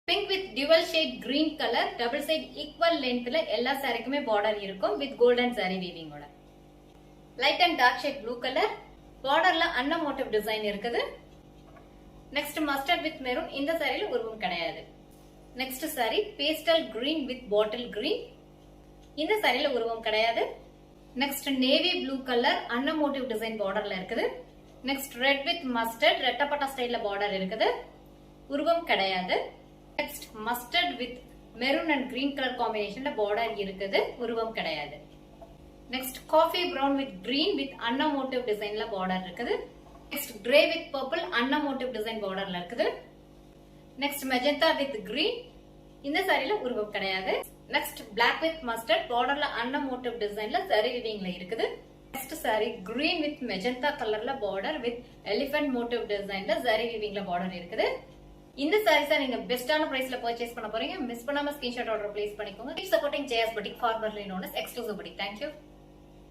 Pink with dual shade green color, double side equal length la எல்லா சாரிக்குமே border இருக்கும் with golden saree weaving ஓட. Light and dark shade blue color, borderல அன்ன motif design இருக்குது. Next mustard with maroon, இந்த சாரியில உருவம் கிடையாது. Next saree pastel green with bottle green, இந்த சாரியில உருவம் கிடையாது. Next navy blue color, அன்ன motif design borderல இருக்குது. Next red with mustard, ரெட்டப்பட்ட ஸ்டைல்ல border இருக்குது. உருவம் கிடையாது. Next mustard with maroon and green color combination border இருக்குது, உருவம் கிடையாது. Next coffee brown with green with அன்ன motif design border இருக்குது. Next gray with purple அன்ன motif design border இருக்குது. Next magenta with green, இந்த சாரியில உருவம் கிடையாது. Next black with mustard, borderல அன்ன motif designல saree weavingல இருக்குது. Next saree green with magenta colorல border with elephant motif designல saree weavingல border இருக்குது. இந்த sarees நீங்க பெஸ்டான பிரைஸ்ல பர்ச்சேஸ் பண்ண போறீங்க. மிஸ் பண்ணாம ஸ்கிரீன்ஷாட் ஆர்டர் பிளேஸ் பண்ணிக்கோங்க. Keep supporting JS Boutique, formerly known as Exclusive Boutique. Thank you.